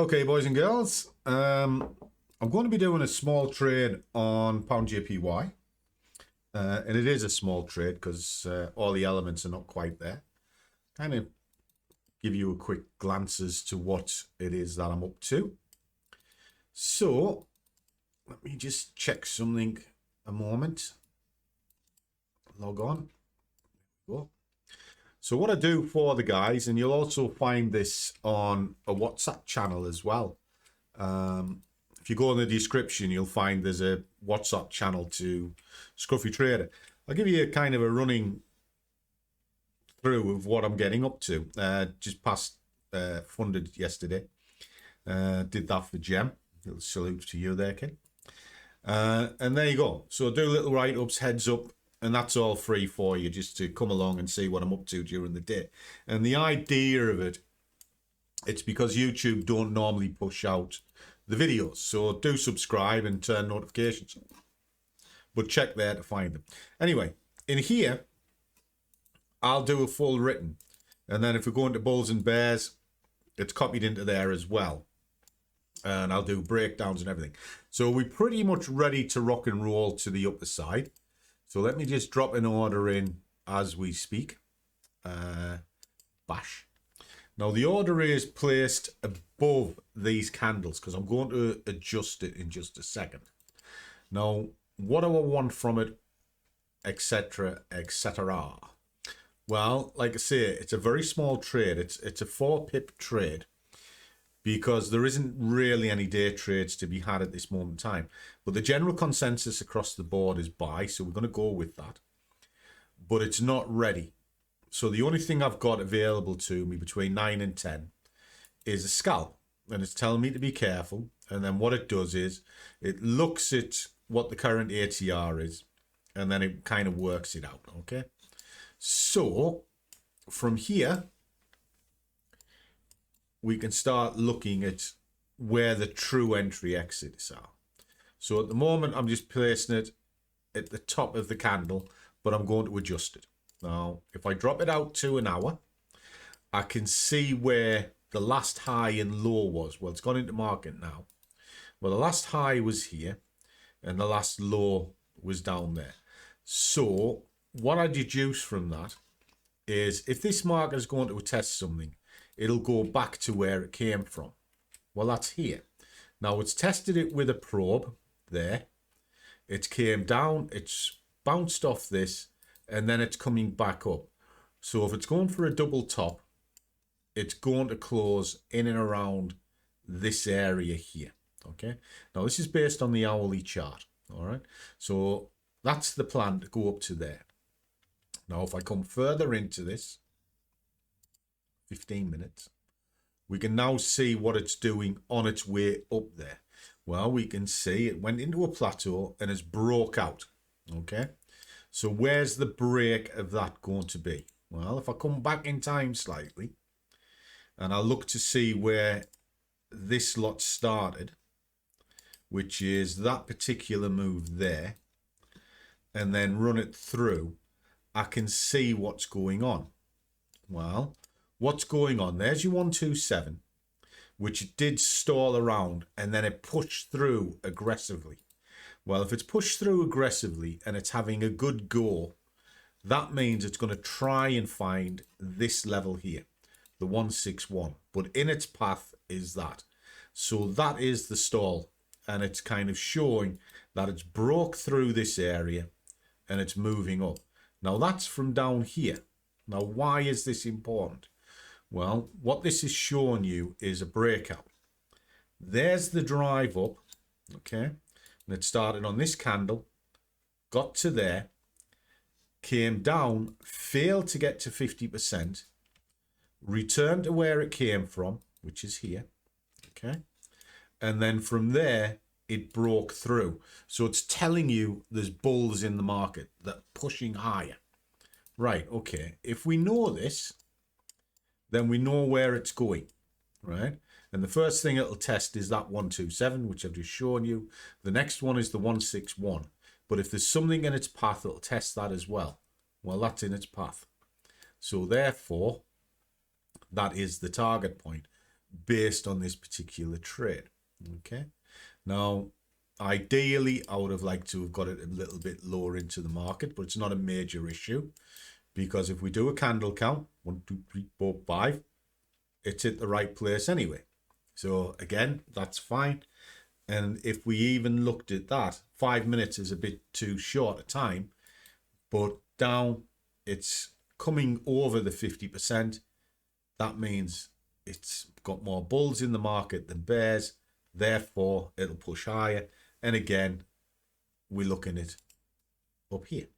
Okay, boys and girls, I'm going to be doing a small trade on pound JPY, and it is a small trade because all the elements are not quite there. Kind of give you a quick glance as to what it is that I'm up to. So let me just check something a moment. Log on. Go. So what I do for the guys, and you'll also find this on a WhatsApp channel as well. If you go in the description, you'll find there's a WhatsApp channel to Scruffy Trader. I'll give you a kind of a running through of what I'm getting up to. Just passed funded yesterday. Did that for Gem. Little salute to you there, kid. And there you go. So do little write-ups, heads up, and that's all free for you just to come along and see what I'm up to during the day. And the idea of it, it's because YouTube don't normally push out the videos. So do subscribe and turn notifications on. But check there to find them. Anyway, in here, I'll do a full written. And then if we go into Bulls and Bears, it's copied into there as well. And I'll do breakdowns and everything. So we're pretty much ready to rock and roll to the upper side. So let me just drop an order in as we speak. Bash. Now the order is placed above these candles because I'm going to adjust it in just a second. Now, what do I want from it, etc., etc.? Well, like I say, it's a very small trade. It's a 4 pip trade because there isn't really any day trades to be had at this moment in time. But the general consensus across the board is buy, so we're going to go with that. But it's not ready. So the only thing I've got available to me between 9 and 10 is a scalp. And it's telling me to be careful. And then what it does is it looks at what the current ATR is. And then it kind of works it out, okay? So from here, we can start looking at where the true entry exits are. So at the moment, I'm just placing it at the top of the candle, but I'm going to adjust it. Now, if I drop it out to an hour, I can see where the last high and low was. Well, it's gone into market now. Well, the last high was here, and the last low was down there. So what I deduce from that is if this market is going to test something, it'll go back to where it came from. Well, that's here. Now, it's tested it with a probe there. It came down, it's bounced off this, and then it's coming back up. So if it's going for a double top, it's going to close in and around this area here. Okay. Now, this is based on the hourly chart. All right. So that's the plan to go up to there. Now, if I come further into this, 15 minutes, we can now see what it's doing on its way up there. Well, we can see it went into a plateau and it's broke out. Okay. So where's the break of that going to be? Well, if I come back in time slightly and I look to see where this lot started, which is that particular move there, and then run it through, I can see what's going on. Well, what's going on? There's your 127, which did stall around and then it pushed through aggressively. Well, if it's pushed through aggressively and it's having a good go, that means it's going to try and find this level here, the 161. But in its path is that. So that is the stall. And it's kind of showing that it's broke through this area and it's moving up. Now that's from down here. Now, why is this important? Well, what this is showing you is a breakout. There's the drive up, okay? And it started on this candle, got to there, came down, failed to get to 50%, returned to where it came from, which is here, okay? And then from there, it broke through. So it's telling you there's bulls in the market that are pushing higher. Right, okay. If we know this, then we know where it's going, right? And the first thing it'll test is that 127, which I've just shown you. The next one is the 161. But if there's something in its path, it'll test that as well. Well, that's in its path. So therefore, that is the target point. based on this particular trade. Okay, now ideally I would have liked to have got it a little bit lower into the market, but it's not a major issue, because if we do a candle count, 1 2 3 4 5, it's at the right place anyway. So again, that's fine. And if we even looked at that, 5 minutes is a bit too short a time, but down, it's coming over the 50%. That means it's got more bulls in the market than bears. Therefore, it'll push higher. And again, we're looking at up here.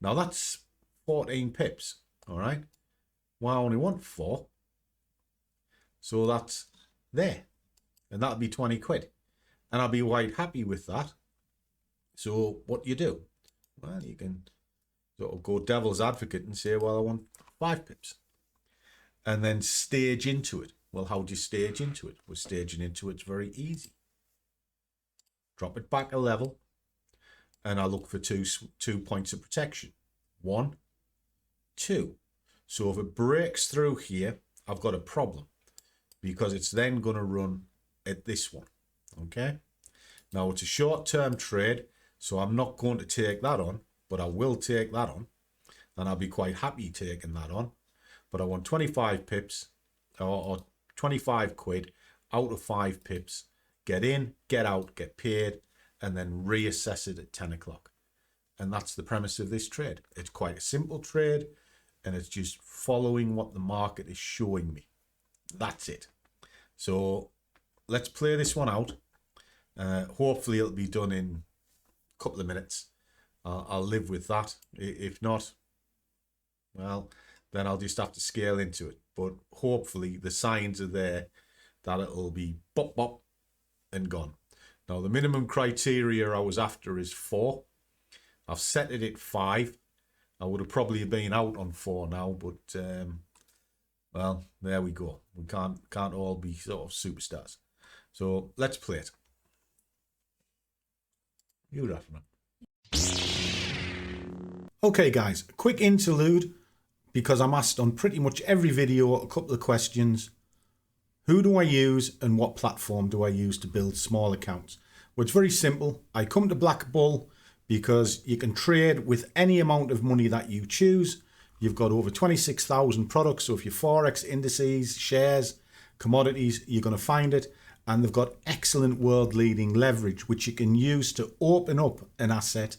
Now that's 14 pips. All right. Well, I only want 4. So that's there. And that'll be 20 quid. And I'll be quite happy with that. So what you do? Well, you can sort of go devil's advocate and say, well, I want 5 pips. And then stage into it. Well, how do you stage into it? Well, staging into it's very easy. Drop it back a level. And I look for two points of protection. 1, 2. So if it breaks through here, I've got a problem, because it's then going to run at this one. Okay. Now it's a short-term trade, so I'm not going to take that on, but I will take that on, and I'll be quite happy taking that on. But I want 25 pips or 25 quid out of 5 pips. Get in, get out, get paid, and then reassess it at 10 o'clock. And that's the premise of this trade. It's quite a simple trade, and it's just following what the market is showing me. That's it. So let's play this one out. Hopefully it'll be done in a couple of minutes. I'll live with that. If not, well, then I'll just have to scale into it. But hopefully the signs are there that it'll be bop bop and gone. Now the minimum criteria I was after is 4. I've set it at 5. I would have probably been out on 4 now, but well, there we go. We can't all be sort of superstars. So let's play it. You Rationale. Okay guys, a quick interlude, because I'm asked on pretty much every video a couple of questions. Who do I use and what platform do I use to build small accounts? Well, it's very simple. I come to BlackBull because you can trade with any amount of money that you choose. You've got over 26,000 products. So if you're Forex, indices, shares, commodities, you're going to find it. And they've got excellent world-leading leverage, which you can use to open up an asset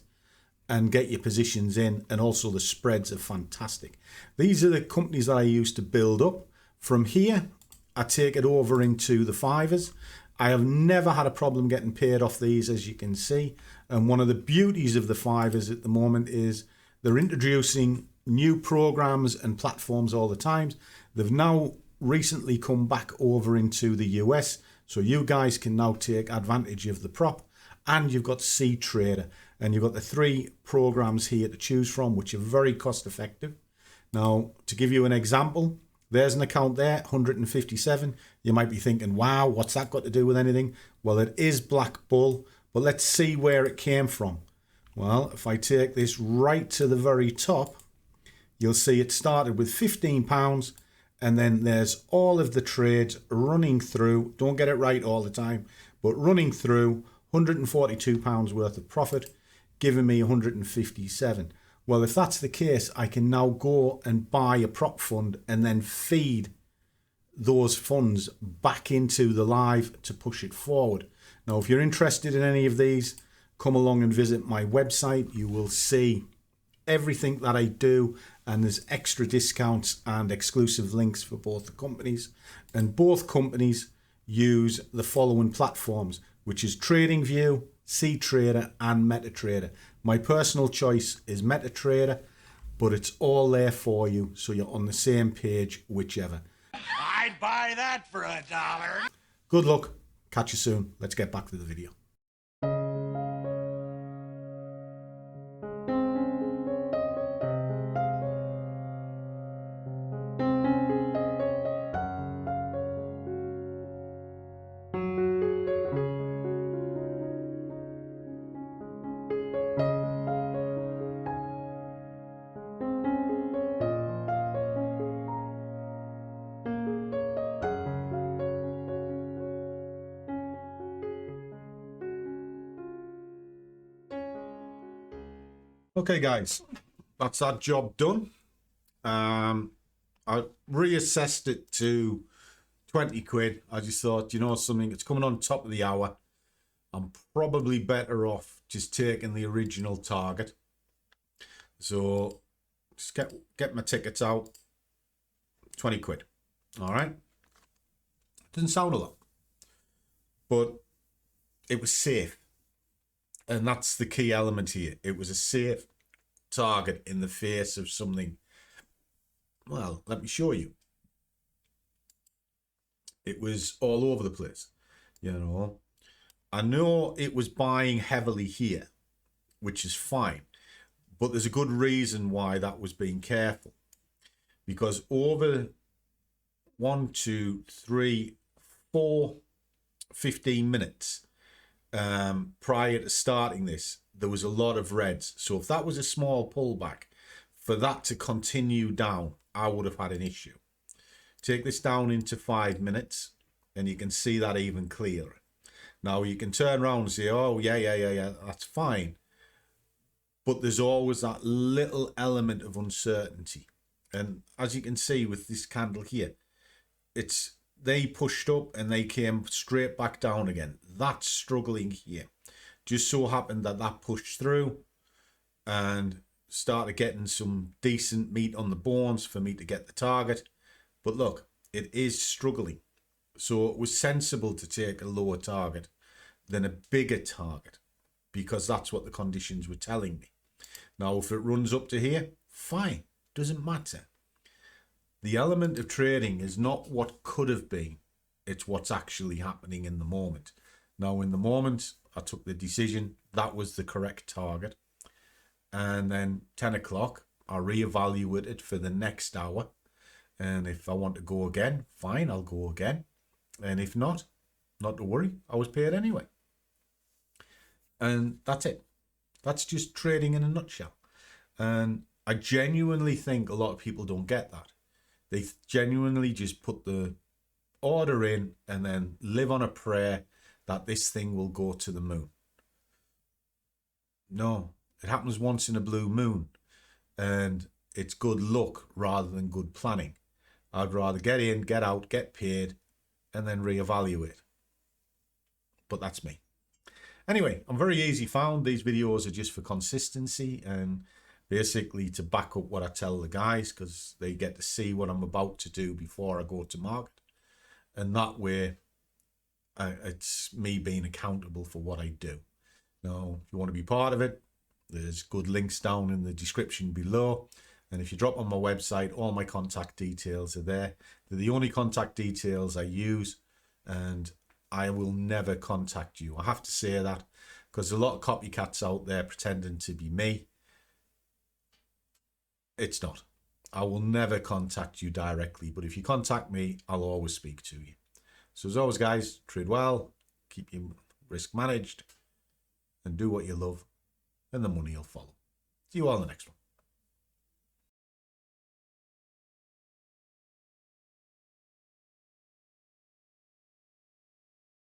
and get your positions in. And also the spreads are fantastic. These are the companies that I use to build up. From here, I take it over into the fivers. I have never had a problem getting paid off these, as you can see. And one of the beauties of the fivers at the moment is they're introducing new programs and platforms all the time. They've now recently come back over into the US. So you guys can now take advantage of the prop, and you've got C Trader, and you've got the 3 programs here to choose from, which are very cost effective. Now, to give you an example, there's an account there, 157. You might be thinking, wow, what's that got to do with anything? Well, it is BlackBull, but let's see where it came from. Well, if I take this right to the very top, you'll see it started with £15, and then there's all of the trades running through. Don't get it right all the time, but running through £142 worth of profit, giving me 157. Well, if that's the case, I can now go and buy a prop fund and then feed those funds back into the live to push it forward. Now, if you're interested in any of these, come along and visit my website. You will see everything that I do, and there's extra discounts and exclusive links for both the companies. And both companies use the following platforms, which is TradingView, CTrader, and MetaTrader. My personal choice is MetaTrader, but it's all there for you, so you're on the same page, whichever. I'd buy that for $1. Good luck. Catch you soon. Let's get back to the video. Okay, guys, that's that job done. I reassessed it to 20 quid. I just thought, you know something, it's coming on top of the hour. I'm probably better off just taking the original target. So just get my tickets out. 20 quid. All right. Doesn't sound a lot, but it was safe. And that's the key element here. It was a safe target in the face of something. Well, let me show you. It was all over the place. You know, I know it was buying heavily here, which is fine. But there's a good reason why that was being careful. Because over 1, 2, 3, 4, 15 minutes prior to starting this, there was a lot of reds. So if that was a small pullback, for that to continue down, I would have had an issue. Take this down into 5 minutes, and you can see that even clearer. Now you can turn around and say, oh, yeah, that's fine. But there's always that little element of uncertainty. And as you can see with this candle here, they pushed up and they came straight back down again. That's struggling here. Just so happened that pushed through and started getting some decent meat on the bones for me to get the target. But look, it is struggling. So it was sensible to take a lower target than a bigger target, because that's what the conditions were telling me. Now, if it runs up to here, fine, doesn't matter. The element of trading is not what could have been, it's what's actually happening in the moment. Now, in the moment, I took the decision that was the correct target. And then 10 o'clock, I reevaluate it for the next hour. And if I want to go again, fine, I'll go again. And if not to worry, I was paid anyway. And that's it. That's just trading in a nutshell. And I genuinely think a lot of people don't get that. They genuinely just put the order in and then live on a prayer that this thing will go to the moon. No, it happens once in a blue moon. And it's good luck rather than good planning. I'd rather get in, get out, get paid, and then reevaluate. But that's me. Anyway, I'm very easy found. These videos are just for consistency and basically to back up what I tell the guys, because they get to see what I'm about to do before I go to market. And that way, it's me being accountable for what I do. Now, if you want to be part of it, there's good links down in the description below. And if you drop on my website, all my contact details are there. They're the only contact details I use, and I will never contact you. I have to say that because there's a lot of copycats out there pretending to be me. It's not. I will never contact you directly, but if you contact me, I'll always speak to you. So as always, guys, trade well, keep your risk managed, and do what you love, and the money will follow. See you all in the next one.